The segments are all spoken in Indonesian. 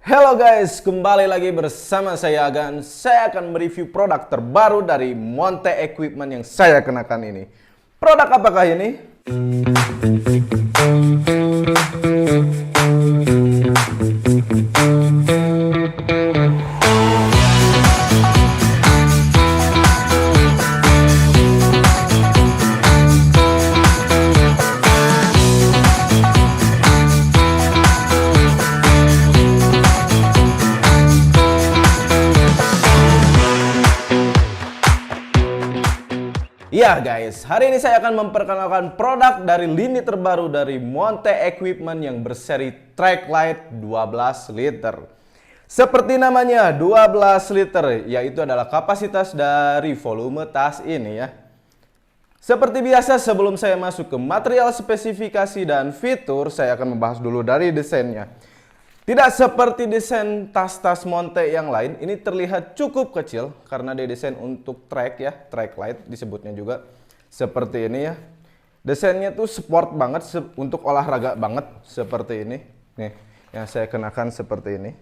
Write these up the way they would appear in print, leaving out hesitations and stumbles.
Halo guys, kembali lagi bersama saya Agan. Saya akan mereview produk terbaru dari Monte Equipment yang saya kenakan ini. Produk apakah ini? Ya guys, hari ini saya akan memperkenalkan produk dari lini terbaru dari Monte Equipment yang berseri Tracklite 12 liter. Seperti namanya 12 liter, yaitu adalah kapasitas dari volume tas ini ya. Seperti biasa sebelum saya masuk ke material spesifikasi dan fitur, saya akan membahas dulu dari desainnya. Tidak seperti desain tas-tas Monte yang lain, ini terlihat cukup kecil karena didesain untuk track ya, Tracklite disebutnya juga. Seperti ini ya. Desainnya tuh sport banget, untuk olahraga banget seperti ini. Nih, yang saya kenakan seperti ini.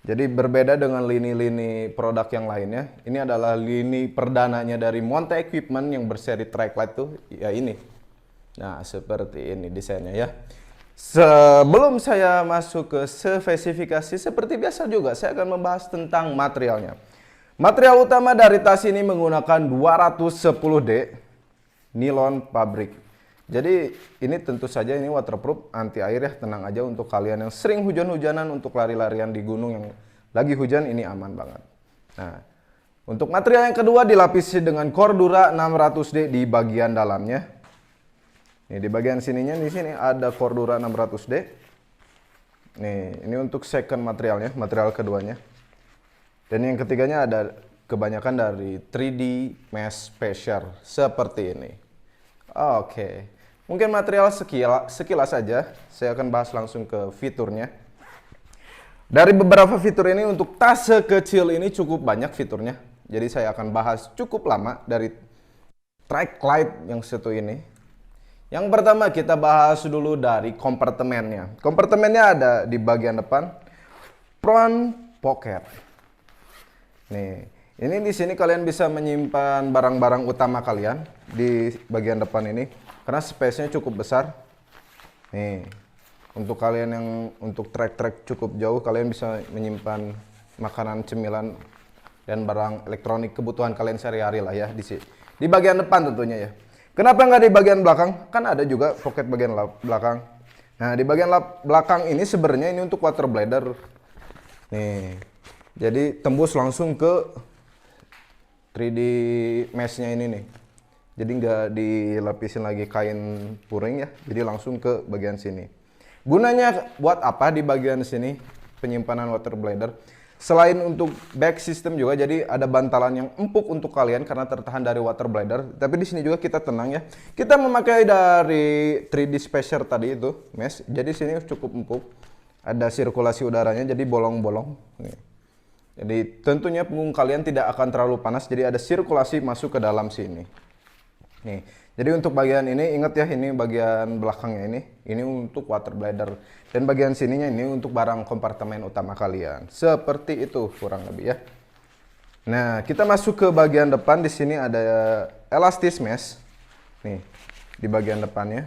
Jadi berbeda dengan lini-lini produk yang lainnya. Ini adalah lini perdananya dari Monte Equipment yang berseri Tracklite tuh, ya ini. Nah, seperti ini desainnya ya. Sebelum saya masuk ke spesifikasi, seperti biasa juga saya akan membahas tentang materialnya. Material utama dari tas ini menggunakan 210D nilon pabrik. Jadi ini tentu saja ini waterproof, anti air ya, tenang aja untuk kalian yang sering hujan-hujanan, untuk lari-larian di gunung yang lagi hujan ini aman banget. Nah, untuk material yang kedua dilapisi dengan Cordura 600D di bagian dalamnya. Nih, di bagian sininya, di sini ada Cordura 600D. Nih, ini untuk second materialnya, material keduanya. Dan yang ketiganya ada kebanyakan dari 3D mesh spacer seperti ini. Oke, mungkin material sekilas saja. Saya akan bahas langsung ke fiturnya. Dari beberapa fitur ini untuk tas sekecil ini cukup banyak fiturnya. Jadi saya akan bahas cukup lama dari Tracklite yang satu ini. Yang pertama kita bahas dulu dari kompartemennya. Kompartemennya ada di bagian depan, front pocket. Nih, ini di sini kalian bisa menyimpan barang-barang utama kalian di bagian depan ini, karena space-nya cukup besar. Nih, untuk kalian yang untuk trek-trek cukup jauh, kalian bisa menyimpan makanan, cemilan, dan barang elektronik kebutuhan kalian sehari-hari lah ya di sini. Di bagian depan tentunya ya. Kenapa nggak di bagian belakang? Kan ada juga pocket bagian belakang. Nah, di bagian belakang ini sebenarnya ini untuk water bladder. Nih, jadi tembus langsung ke 3D mesh-nya ini nih. Jadi nggak dilapisin lagi kain puring ya. Jadi langsung ke bagian sini. Gunanya buat apa di bagian sini? Penyimpanan water bladder. Selain untuk back system juga, jadi ada bantalan yang empuk untuk kalian karena tertahan dari water bladder. Tapi di sini juga kita tenang ya. Kita memakai dari 3D spacer tadi itu, mesh. Jadi sini cukup empuk. Ada sirkulasi udaranya, jadi bolong-bolong. Jadi tentunya punggung kalian tidak akan terlalu panas. Jadi ada sirkulasi masuk ke dalam sini. Nih. Jadi untuk bagian ini ingat ya, ini bagian belakangnya ini untuk water bladder, dan bagian sininya ini untuk barang kompartemen utama kalian. Seperti itu kurang lebih ya. Nah, kita masuk ke bagian depan. Di sini ada elastis mesh. Nih, di bagian depannya.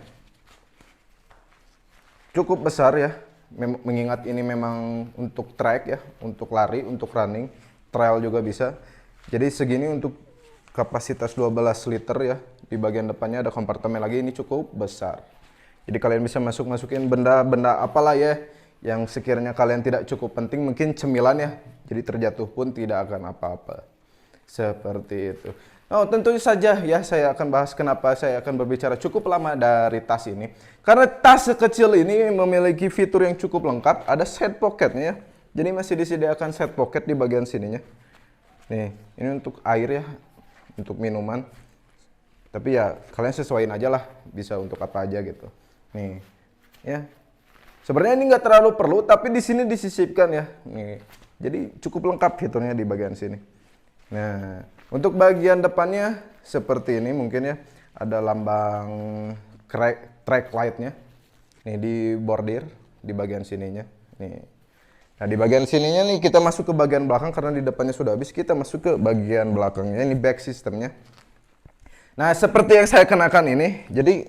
Cukup besar ya. Mengingat ini memang untuk track ya, untuk lari, untuk running, trail juga bisa. Jadi segini untuk kapasitas 12 liter ya. Di bagian depannya ada kompartemen lagi, ini cukup besar. Jadi kalian bisa masukin benda-benda apalah ya yang sekiranya kalian tidak cukup penting, mungkin cemilan ya. Jadi terjatuh pun tidak akan apa-apa. Seperti itu. Oh, tentu saja ya saya akan bahas kenapa saya akan berbicara cukup lama dari tas ini. Karena tas sekecil ini memiliki fitur yang cukup lengkap, ada side pocketnya ya. Jadi masih disediakan side pocket di bagian sininya. Nih, ini untuk air ya, untuk minuman. Tapi ya kalian sesuaiin aja lah, bisa untuk apa aja gitu. Nih, ya. Sebenarnya ini nggak terlalu perlu, tapi di sini disisipkan ya. Nih, jadi cukup lengkap fiturnya di bagian sini. Nah, untuk bagian depannya seperti ini mungkin ya, ada lambang Tracklite-nya. Nih di bordir di bagian sininya. Nih. Nah, di bagian sininya nih kita masuk ke bagian belakang karena di depannya sudah habis, kita masuk ke bagian belakangnya. Ini back sistemnya. Nah, seperti yang saya kenakan ini, jadi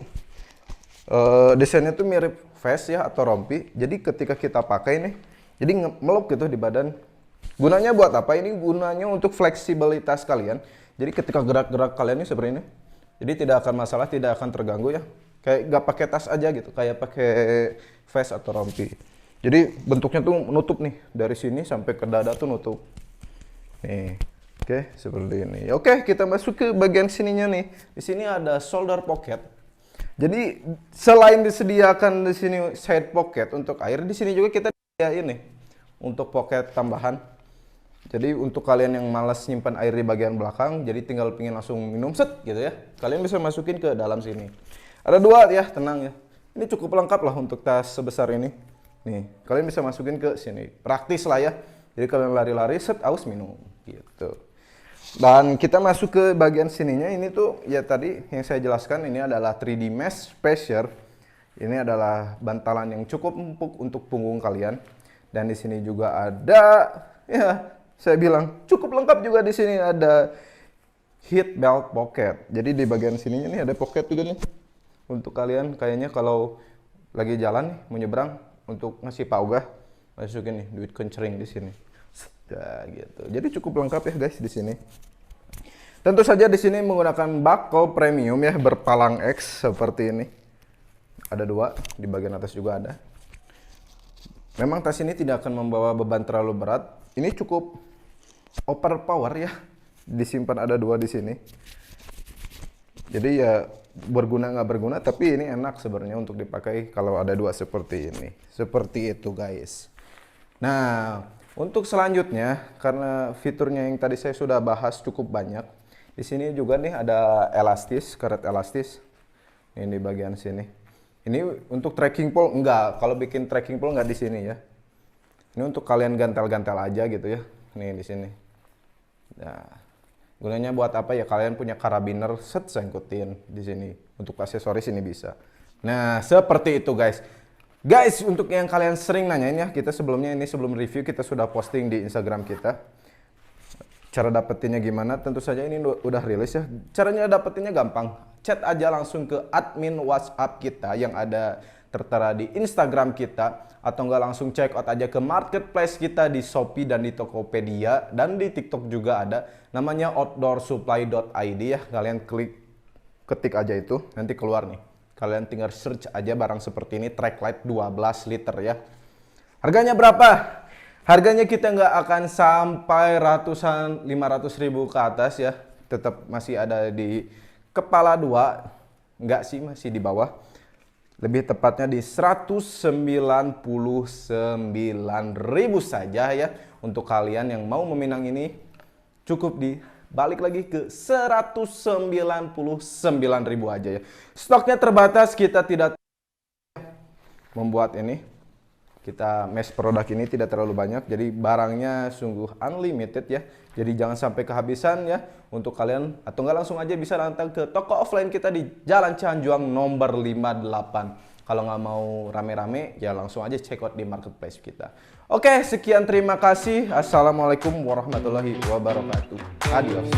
desainnya tuh mirip vest ya atau rompi. Jadi ketika kita pakai nih, jadi meluk gitu di badan. Gunanya buat apa? Ini gunanya untuk fleksibilitas kalian. Jadi ketika gerak-gerak kalian ini seperti ini, jadi tidak akan masalah, tidak akan terganggu ya. Kayak gak pakai tas aja gitu, kayak pakai vest atau rompi. Jadi bentuknya tuh nutup nih, dari sini sampai ke dada tuh nutup. Nih, oke, seperti ini. Oke, kita masuk ke bagian sininya nih. Di sini ada shoulder pocket. Jadi selain disediakan di sini side pocket untuk air, di sini juga kita disediain nih untuk pocket tambahan. Jadi untuk kalian yang malas nyimpan air di bagian belakang, jadi tinggal pingin langsung minum set gitu ya, kalian bisa masukin ke dalam sini. Ada dua ya, tenang ya. Ini cukup lengkap lah untuk tas sebesar ini. Nih, kalian bisa masukin ke sini. Praktis lah ya. Jadi kalian lari-lari, set, aus, minum. Gitu. Dan kita masuk ke bagian sininya. Ini tuh, ya tadi yang saya jelaskan, ini adalah 3D mesh spacer. Ini adalah bantalan yang cukup empuk untuk punggung kalian. Dan di sini juga ada, ya saya bilang cukup lengkap juga di sini ada heat belt pocket. Jadi di bagian sininya nih ada pocket juga nih. Untuk kalian kayaknya kalau lagi jalan nih, mau nyebrang, untuk ngasih paugah, masukin nih duit kencering di sini. Nah, gitu. Jadi cukup lengkap ya guys di sini. Tentu saja di sini menggunakan buckle premium ya, berpalang X seperti ini. Ada dua, di bagian atas juga ada. Memang tas ini tidak akan membawa beban terlalu berat. Ini cukup overpower ya. Disimpan ada dua di sini. Jadi ya berguna nggak berguna, tapi ini enak sebenarnya untuk dipakai kalau ada dua seperti ini. Seperti itu guys. Nah, untuk selanjutnya karena fiturnya yang tadi saya sudah bahas cukup banyak, di sini juga nih ada elastis, karet elastis. Ini di bagian sini. Ini untuk trekking pole enggak, kalau bikin trekking pole nggak di sini ya. Ini untuk kalian gantel-gantel aja gitu ya. Nih di sini. Nah, gunanya buat apa ya? Kalian punya karabiner, set, sangkutin di sini. Untuk aksesoris ini bisa. Nah, seperti itu guys. Guys, untuk yang kalian sering nanyain ya, kita sebelumnya ini sebelum review kita sudah posting di Instagram kita. Cara dapetinnya gimana? Tentu saja ini udah rilis ya. Caranya dapetinnya gampang. Chat aja langsung ke admin WhatsApp kita yang ada tertera di Instagram kita, atau enggak langsung check out aja ke marketplace kita di Shopee dan di Tokopedia, dan di TikTok juga ada, namanya outdoorsupply.id ya. Kalian ketik aja itu, nanti keluar nih. Kalian tinggal search aja barang seperti ini, Tracklite 12 liter ya. Harganya berapa? Harganya kita nggak akan sampai ratusan, 500.000 ke atas ya. Tetap masih ada di kepala dua, nggak sih, masih di bawah. Lebih tepatnya di 199.000 saja ya. Untuk kalian yang mau meminang ini, cukup balik lagi ke 199.000 aja ya. Stoknya terbatas, kita tidak membuat ini. Kita mass produk ini tidak terlalu banyak, jadi barangnya sungguh unlimited ya. Jadi jangan sampai kehabisan ya untuk kalian, atau enggak langsung aja bisa datang ke toko offline kita di Jalan Cianjuang nomor 58. Kalau nggak mau rame-rame ya langsung aja check out di marketplace kita. Oke, sekian, terima kasih. Assalamualaikum warahmatullahi wabarakatuh. Adios.